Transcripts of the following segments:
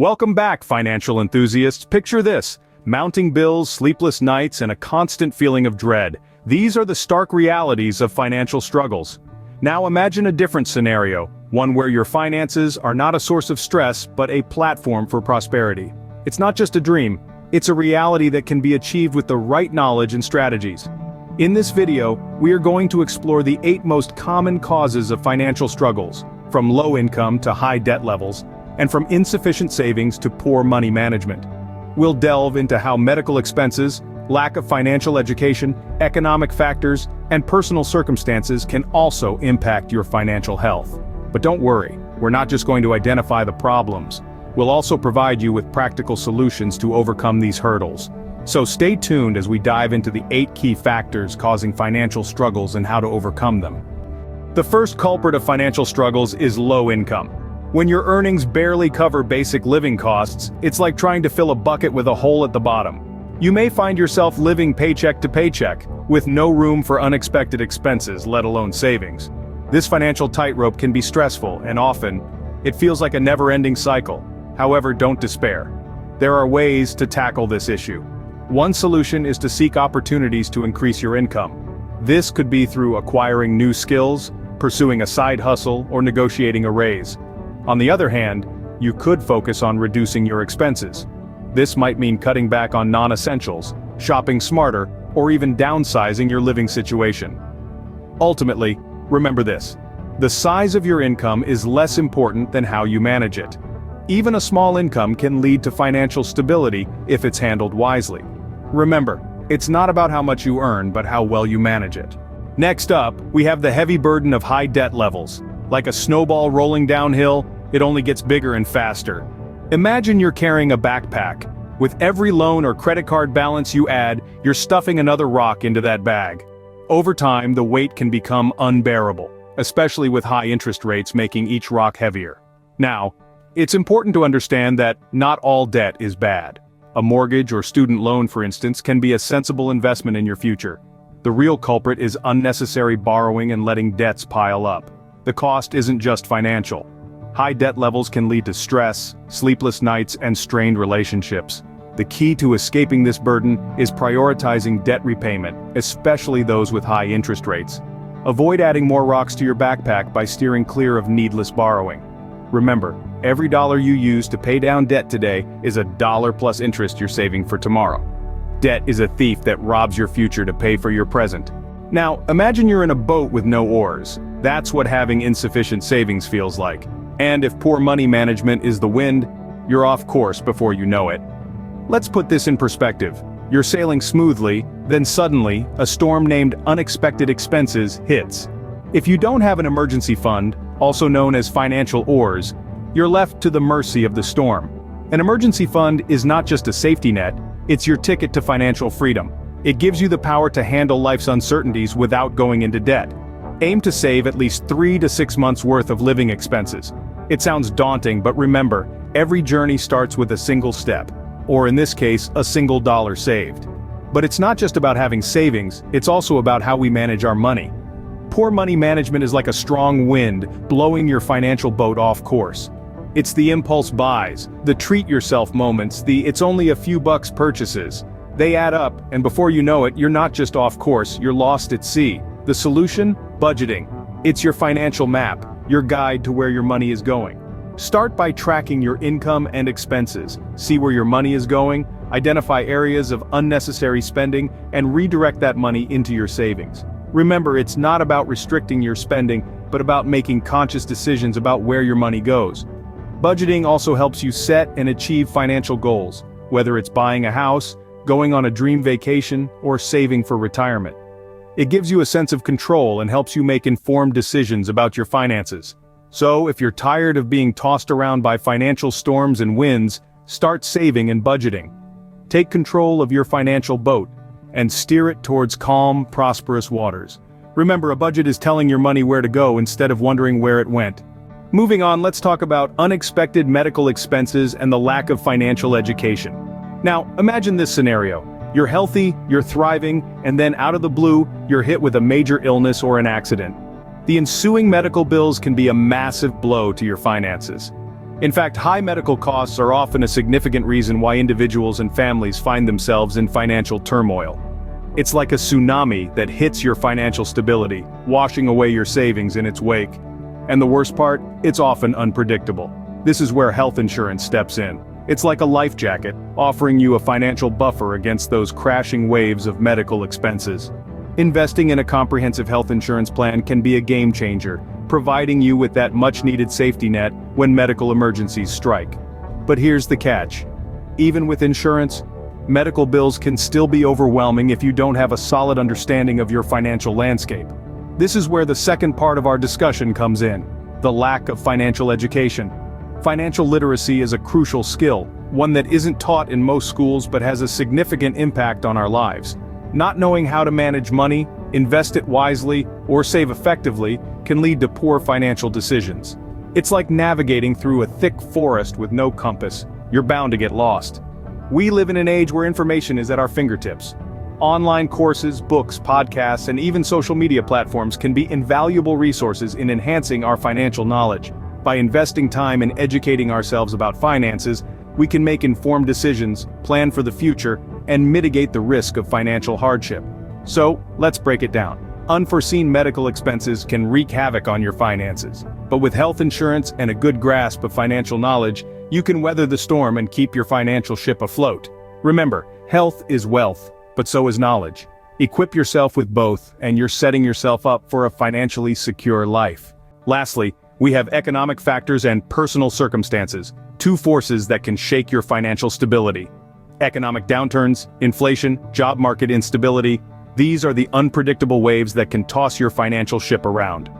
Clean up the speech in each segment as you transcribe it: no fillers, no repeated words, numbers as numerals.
Welcome back, financial enthusiasts. Picture this: mounting bills, sleepless nights, and a constant feeling of dread. These are the stark realities of financial struggles. Now imagine a different scenario, one where your finances are not a source of stress, but a platform for prosperity. It's not just a dream, it's a reality that can be achieved with the right knowledge and strategies. In this video, we are going to explore the 8 most common causes of financial struggles, from low income to high debt levels, and from insufficient savings to poor money management. We'll delve into how medical expenses, lack of financial education, economic factors, and personal circumstances can also impact your financial health. But don't worry, we're not just going to identify the problems. We'll also provide you with practical solutions to overcome these hurdles. So stay tuned as we dive into the 8 key factors causing financial struggles and how to overcome them. The first culprit of financial struggles is low income. When your earnings barely cover basic living costs, it's like trying to fill a bucket with a hole at the bottom. You may find yourself living paycheck to paycheck, with no room for unexpected expenses, let alone savings. This financial tightrope can be stressful, and often, it feels like a never-ending cycle. However, don't despair. There are ways to tackle this issue. One solution is to seek opportunities to increase your income. This could be through acquiring new skills, pursuing a side hustle, or negotiating a raise. On the other hand, you could focus on reducing your expenses. This might mean cutting back on non-essentials, shopping smarter, or even downsizing your living situation. Ultimately, remember this: the size of your income is less important than how you manage it. Even a small income can lead to financial stability if it's handled wisely. Remember, it's not about how much you earn, but how well you manage it. Next up, we have the heavy burden of high debt levels. Like a snowball rolling downhill, it only gets bigger and faster. Imagine you're carrying a backpack. With every loan or credit card balance you add, you're stuffing another rock into that bag. Over time, the weight can become unbearable, especially with high interest rates making each rock heavier. Now, it's important to understand that not all debt is bad. A mortgage or student loan, for instance, can be a sensible investment in your future. The real culprit is unnecessary borrowing and letting debts pile up. The cost isn't just financial. High debt levels can lead to stress, sleepless nights, and strained relationships. The key to escaping this burden is prioritizing debt repayment, especially those with high interest rates. Avoid adding more rocks to your backpack by steering clear of needless borrowing. Remember, every dollar you use to pay down debt today is a dollar plus interest you're saving for tomorrow. Debt is a thief that robs your future to pay for your present. Now, imagine you're in a boat with no oars. That's what having insufficient savings feels like. And if poor money management is the wind, you're off course before you know it. Let's put this in perspective. You're sailing smoothly, then suddenly, a storm named unexpected expenses hits. If you don't have an emergency fund, also known as financial oars, you're left to the mercy of the storm. An emergency fund is not just a safety net, it's your ticket to financial freedom. It gives you the power to handle life's uncertainties without going into debt. Aim to save at least 3 to 6 months worth of living expenses. It sounds daunting, but remember, every journey starts with a single step, or in this case, a single dollar saved. But it's not just about having savings, it's also about how we manage our money. Poor money management is like a strong wind, blowing your financial boat off course. It's the impulse buys, the treat-yourself moments, the it's only a few bucks purchases. They add up, and before you know it, you're not just off course, you're lost at sea. The solution? Budgeting. It's your financial map, your guide to where your money is going. Start by tracking your income and expenses. See where your money is going, identify areas of unnecessary spending, and redirect that money into your savings. Remember, it's not about restricting your spending, but about making conscious decisions about where your money goes. Budgeting also helps you set and achieve financial goals, whether it's buying a house, going on a dream vacation, or saving for retirement. It gives you a sense of control and helps you make informed decisions about your finances. So, if you're tired of being tossed around by financial storms and winds, start saving and budgeting. Take control of your financial boat and steer it towards calm, prosperous waters. Remember, a budget is telling your money where to go instead of wondering where it went. Moving on, let's talk about unexpected medical expenses and the lack of financial education. Now, imagine this scenario. You're healthy, you're thriving, and then out of the blue, you're hit with a major illness or an accident. The ensuing medical bills can be a massive blow to your finances. In fact, high medical costs are often a significant reason why individuals and families find themselves in financial turmoil. It's like a tsunami that hits your financial stability, washing away your savings in its wake. And the worst part, it's often unpredictable. This is where health insurance steps in. It's like a life jacket, offering you a financial buffer against those crashing waves of medical expenses. Investing in a comprehensive health insurance plan can be a game changer, providing you with that much-needed safety net when medical emergencies strike. But here's the catch. Even with insurance, medical bills can still be overwhelming if you don't have a solid understanding of your financial landscape. This is where the second part of our discussion comes in: the lack of financial education. Financial literacy is a crucial skill, one that isn't taught in most schools but has a significant impact on our lives. Not knowing how to manage money, invest it wisely, or save effectively can lead to poor financial decisions. It's like navigating through a thick forest with no compass. You're bound to get lost. We live in an age where information is at our fingertips. Online courses, books, podcasts, and even social media platforms can be invaluable resources in enhancing our financial knowledge. By investing time in educating ourselves about finances, we can make informed decisions, plan for the future, and mitigate the risk of financial hardship. So, let's break it down. Unforeseen medical expenses can wreak havoc on your finances. But with health insurance and a good grasp of financial knowledge, you can weather the storm and keep your financial ship afloat. Remember, health is wealth, but so is knowledge. Equip yourself with both, and you're setting yourself up for a financially secure life. Lastly, we have economic factors and personal circumstances, two forces that can shake your financial stability. Economic downturns, inflation, job market instability, these are the unpredictable waves that can toss your financial ship around.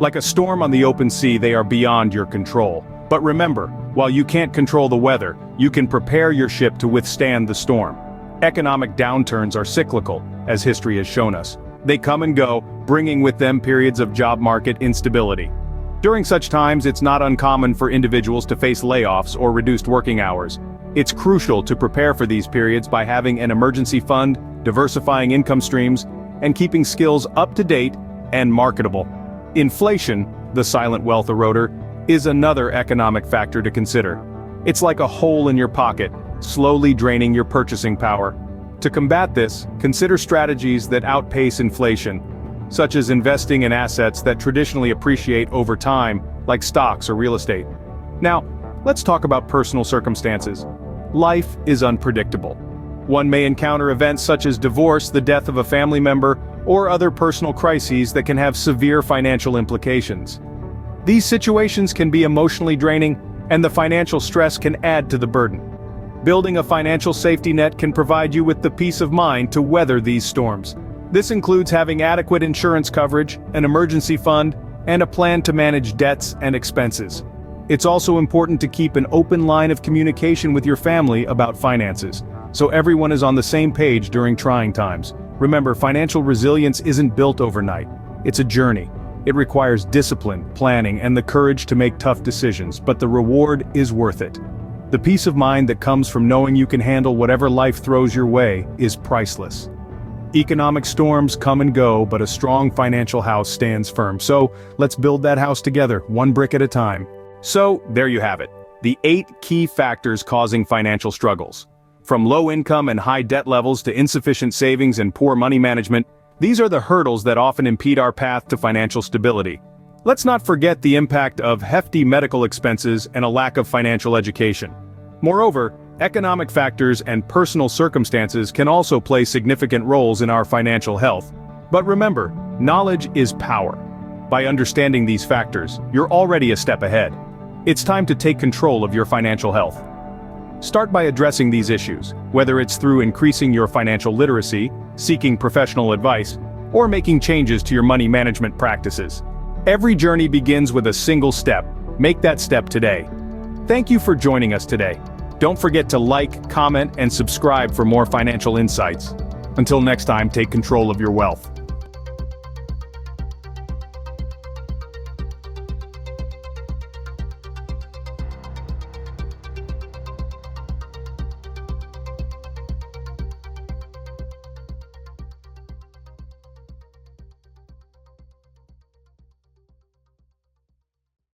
Like a storm on the open sea, they are beyond your control. But remember, while you can't control the weather, you can prepare your ship to withstand the storm. Economic downturns are cyclical, as history has shown us. They come and go, bringing with them periods of job market instability. During such times, it's not uncommon for individuals to face layoffs or reduced working hours. It's crucial to prepare for these periods by having an emergency fund, diversifying income streams, and keeping skills up to date and marketable. Inflation, the silent wealth eroder, is another economic factor to consider. It's like a hole in your pocket, slowly draining your purchasing power. To combat this, consider strategies that outpace inflation, such as investing in assets that traditionally appreciate over time, like stocks or real estate. Now, let's talk about personal circumstances. Life is unpredictable. One may encounter events such as divorce, the death of a family member, or other personal crises that can have severe financial implications. These situations can be emotionally draining, and the financial stress can add to the burden. Building a financial safety net can provide you with the peace of mind to weather these storms. This includes having adequate insurance coverage, an emergency fund, and a plan to manage debts and expenses. It's also important to keep an open line of communication with your family about finances, so everyone is on the same page during trying times. Remember, financial resilience isn't built overnight. It's a journey. It requires discipline, planning, and the courage to make tough decisions, but the reward is worth it. The peace of mind that comes from knowing you can handle whatever life throws your way is priceless. Economic storms come and go, but a strong financial house stands firm. So, let's build that house together, one brick at a time. So, there you have it. The 8 key factors causing financial struggles. From low income and high debt levels to insufficient savings and poor money management, these are the hurdles that often impede our path to financial stability. Let's not forget the impact of hefty medical expenses and a lack of financial education. Moreover, economic factors and personal circumstances can also play significant roles in our financial health. But remember, knowledge is power. By understanding these factors, you're already a step ahead. It's time to take control of your financial health. Start by addressing these issues, whether it's through increasing your financial literacy, seeking professional advice, or making changes to your money management practices. Every journey begins with a single step. Make that step today. Thank you for joining us today. Don't forget to like, comment, and subscribe for more financial insights. Until next time, take control of your wealth.